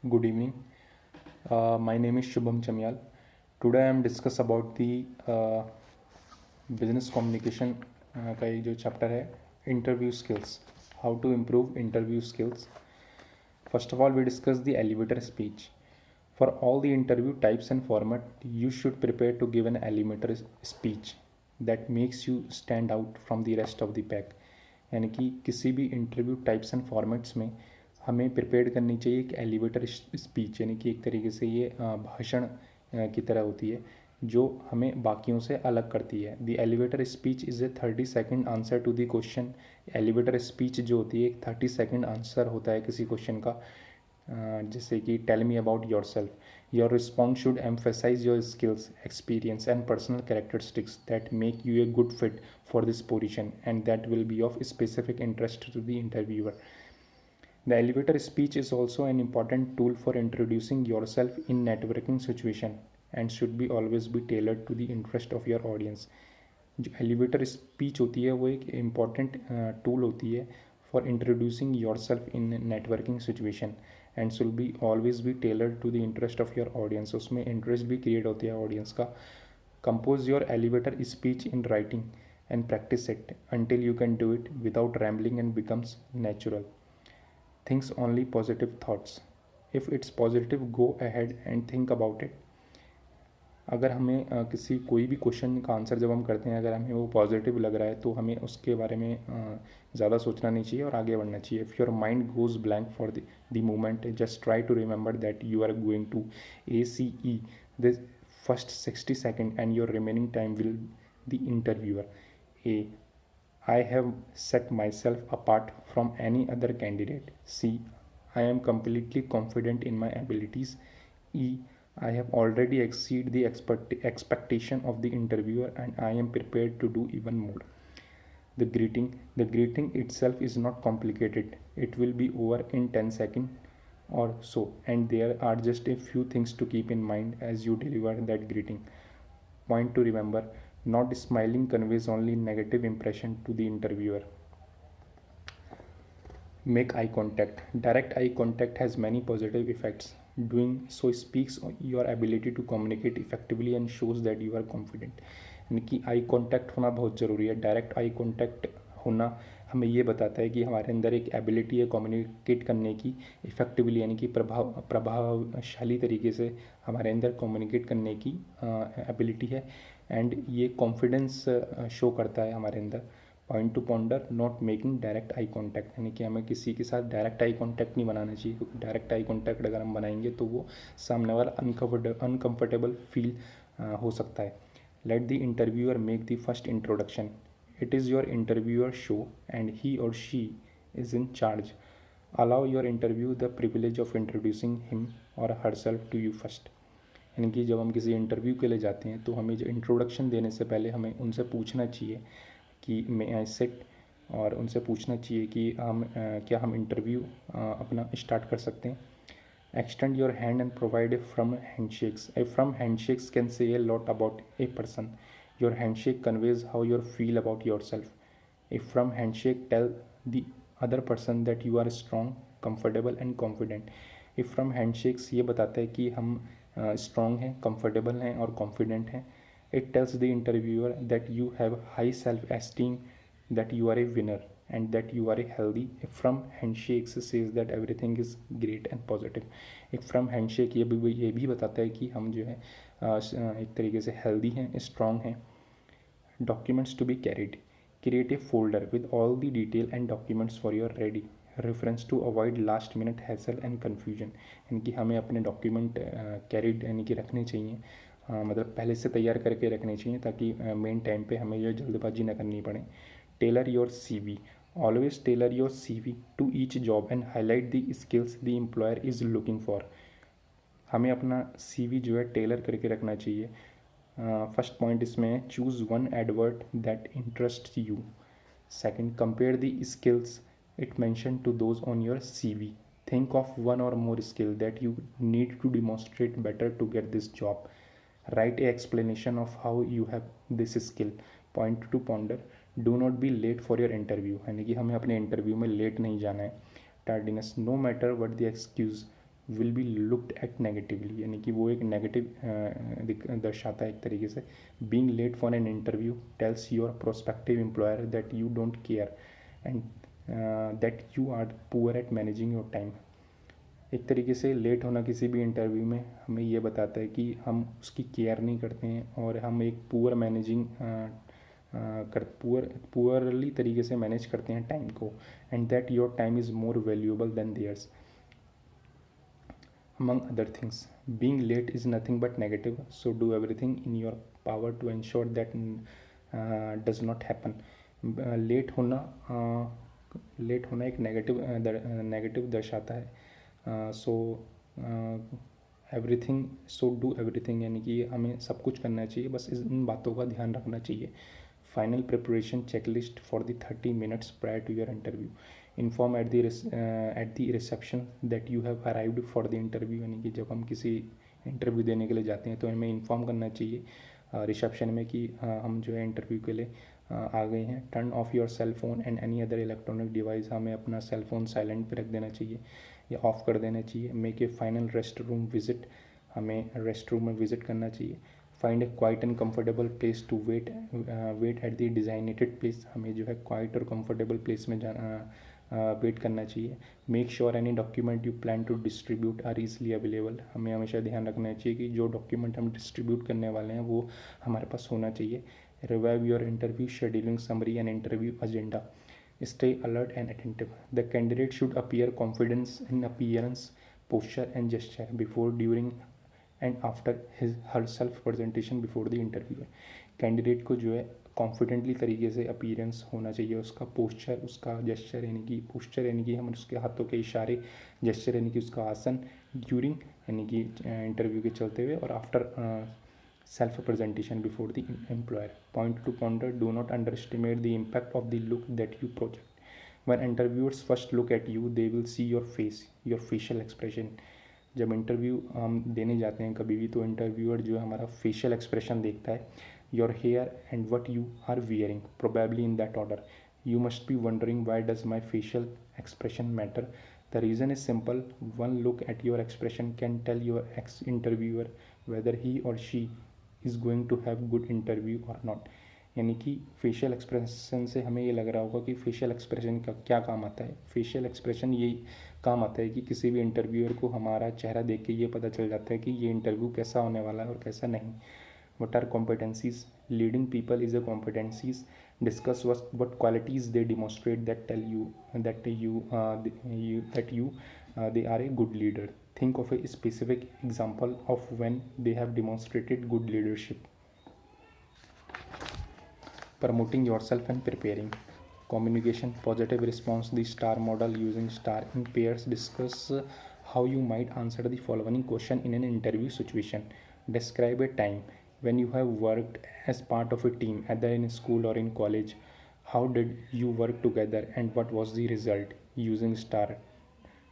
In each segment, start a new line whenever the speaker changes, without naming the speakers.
Good evening. My name is Shubham Chamyal. Today I am discuss about the business communication का ये जो chapter है interview skills. How to improve interview skills. First of all, we discuss the elevator speech. For all the interview types and format, you should prepare to give an elevator speech that makes you stand out from the rest of the pack. यानी कि किसी भी interview types and formats में हमें prepare करनी चाहिए एक elevator speech, यानी कि एक तरीके से ये भाषण की तरह होती है जो हमें बाकियों से अलग करती है. The elevator speech is a 30 second answer to the question. Elevator speech जो होती है एक 30 सेकेंड आंसर होता है किसी क्वेश्चन का. जैसे कि tell me about yourself. Your response should emphasize your skills, experience and personal characteristics that make you a good fit for this position and that will be of specific interest to the interviewer. The elevator speech is also an important tool for introducing yourself in networking situation and should be always be tailored to the interest of your audience. जो elevator speech होती है वो एक important tool होती है for introducing yourself in networking situation and should be always be tailored to the interest of your audience. उसमें interest भी create होती है ऑडियंस का. Compose your elevator speech in writing and practice it until you can do it without rambling and becomes natural. Thinks only positive thoughts. If it's positive, go ahead and think about it. अगर हमें किसी कोई भी question का answer जब हम करते हैं अगर हमें वो पॉजिटिव लग रहा है तो हमें उसके बारे में ज़्यादा सोचना नहीं चाहिए और आगे बढ़ना चाहिए. If your mind goes blank for the moment, just try to remember that you are going to ACE the first 60 seconds and your remaining time will the interviewer. A. I have set myself apart from any other candidate. C. I am completely confident in my abilities. E. I have already exceeded the expectation of the interviewer and I am prepared to do even more. The greeting. The greeting itself is not complicated. It will be over in 10 seconds or so, and there are just a few things to keep in mind as you deliver that greeting. Point to remember: not smiling conveys only negative impression to the interviewer. Make eye contact. Direct eye contact has many positive effects. Doing so speaks your ability to communicate effectively and shows that you are confident. यानी कि eye contact होना बहुत ज़रूरी है. Direct eye contact होना हमें ये बताता है कि हमारे अंदर एक एबिलिटी है कम्युनिकेट करने की इफ़ेक्टिवली, यानी कि प्रभावशाली तरीके से हमारे अंदर कम्युनिकेट करने की एबिलिटी है एंड ये कॉन्फिडेंस शो करता है हमारे अंदर. Point to ponder. Not making direct eye contact, यानी कि हमें किसी के साथ डायरेक्ट आई कॉन्टैक्ट नहीं बनाना चाहिए क्योंकि डायरेक्ट आई कॉन्टैक्ट अगर हम बनाएंगे तो वो सामने वाला अनकम्फर्टेबल फील हो सकता है. Let the interviewer make the first introduction. It is your interviewer show and he or she is in charge. Allow your interview the privilege of introducing him or herself to you first. यानी कि जब हम किसी interview के लिए जाते हैं तो हमें जो इंट्रोडक्शन देने से पहले हमें उनसे पूछना चाहिए कि मे आई सिट, और उनसे पूछना चाहिए कि क्या हम इंटरव्यू अपना स्टार्ट कर सकते हैं. Extend your hand and provide a firm handshakes. A firm handshakes can say a lot about a person. Your handshake conveys how you feel about yourself. A firm handshake tells the other person that you are strong, comfortable and confident. A firm handshakes ये बताता है कि हम strong हैं, comfortable हैं और confident हैं. It tells the interviewer that you have high self-esteem, that you are a winner and that you are a healthy. A firm handshake says that everything is great and positive. एक firm handshake ये भी बताता है कि हम जो है एक तरीके से healthy हैं, strong हैं. Documents to be carried. Create a folder with all the detail and documents for your ready reference to avoid last minute hassle and confusion. यानी कि हमें अपने डॉक्यूमेंट कैरीड यानी कि रखने चाहिए, मतलब पहले से तैयार करके रखने चाहिए ताकि मेन टाइम पे हमें ये जल्दबाजी ना करनी पड़े. Tailor your CV. Always tailor your CV to each job and highlight the skills the employer is looking for. हमें अपना CV जो है टेलर करके रखना चाहिए. फर्स्ट पॉइंट इसमें है choose one advert that interest you. Second, compare the skills it mention to those on your CV. Think of one or more skill that you need to demonstrate better to get this job. Write a explanation of how you have this skill. Point to ponder. Do not be late for your interview, यानी कि हमें अपने interview में late नहीं जाना है. Tardiness. No matter what the excuse, will be looked at negatively, यानी कि वो एक नेगेटिव दर्शाता है एक तरीके से. Being late for an interview tells your prospective employer that you don't care and that you are poor at managing your time. एक तरीके से लेट होना किसी भी इंटरव्यू में हमें ये बताता है कि हम उसकी केयर नहीं करते हैं और हम एक पुअर मैनेजिंग पुअरली तरीके से मैनेज करते हैं टाइम को. And that your time is more valuable than theirs. Among other things, being late is nothing but negative, so do everything in your power to ensure that does not happen. Late होना एक negative दर्शाता है. So do everything, यानी कि हमें सब कुछ करना चाहिए, बस इन बातों का ध्यान रखना चाहिए. Final preparation checklist for the 30 minutes prior to your interview. Inform at the reception that you have arrived for the interview, यानी कि जब हम किसी इंटरव्यू देने के लिए जाते हैं तो हमें इन्फॉर्म करना चाहिए रिसेप्शन में कि हम जो है इंटरव्यू के लिए आ गए हैं. Turn off your cell phone and any other electronic device, हमें अपना सेल फोन साइलेंट पे रख देना चाहिए या ऑफ कर देना चाहिए. Make a final rest room visit, हमें रेस्ट रूम में विजिट करना चाहिए. Find a quiet and comfortable place to wait at the designated place, हमें जो है क्वाइट और कंफर्टेबल प्लेस में वेट करना चाहिए. Make sure any document you plan to distribute are easily available, हमें हमेशा ध्यान रखना चाहिए कि जो डॉक्यूमेंट हम डिस्ट्रीब्यूट करने वाले हैं वो हमारे पास होना चाहिए. Revive your interview scheduling summary and interview agenda. Stay alert and attentive. The candidate should appear confidence in appearance, posture and gesture before, during and after her self presentation before the interview. Candidate को जो है confidently तरीके से appearance होना चाहिए, उसका posture, उसका gesture, यानी कि पोस्चर यानी कि हम उसके हाथों के इशारे, जेस्चर यानी कि उसका आसन, ड्यूरिंग यानी कि इंटरव्यू के चलते हुए, और after self presentation before the employer. Point to ponder. Do not under estimate the impact of the look that you project. When interviewers first look at you they will see your face, your facial expression. जब interview हम देने जाते हैं कभी भी तो interviewer जो है हमारा फेशियल एक्सप्रेशन देखता है. Your hair and what you are wearing, probably in that order. You must be wondering why does my facial expression matter. The reason is simple. One look at your expression can tell your ex interviewer whether he or she is going to have good interview or not. यानी कि facial expression से हमें ये लग रहा होगा कि facial expression का क्या काम आता है. फेशियल एक्सप्रेशन ये काम आता है कि किसी भी इंटरव्यूअर को हमारा चेहरा देख के ये पता चल जाता है कि ये इंटरव्यू कैसा होने वाला है और कैसा नहीं. What are competencies? Leading people is a competencies. Discuss what qualities they demonstrate that tell you they are a good leader. Think of a specific example of when they have demonstrated good leadership. Promoting yourself and preparing. Communication, positive response. The STAR model, using STAR in pairs. Discuss how you might answer the following question in an interview situation. Describe a time when you have worked as part of a team, either in school or in college. How did you work together and what was the result? Using STAR.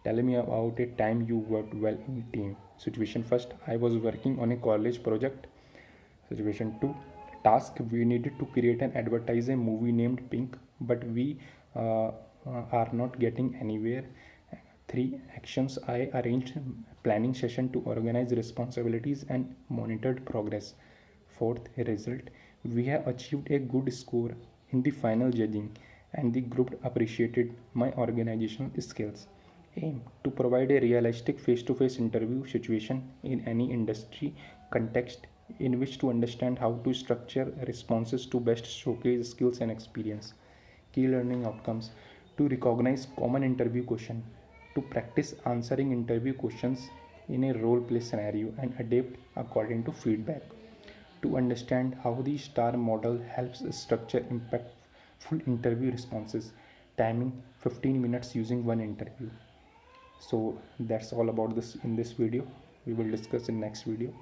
Tell me about a time you worked well in a team. Situation first, I was working on a college project. Situation 2, task, we needed to create and advertise a movie named Pink, but we are not getting anywhere. 3, actions, I arranged planning session to organize responsibilities and monitored progress. 4th, result, we have achieved a good score in the final judging and the group appreciated my organizational skills. Aim, to provide a realistic face-to-face interview situation in any industry context in which to understand how to structure responses to best showcase skills and experience. Key learning outcomes, to recognize common interview question, to practice answering interview questions in a role play scenario and adapt according to feedback. To understand how the STAR model helps structure impactful interview responses. Timing 15 minutes using one interview. So that's all about this in this video. We will discuss in next video.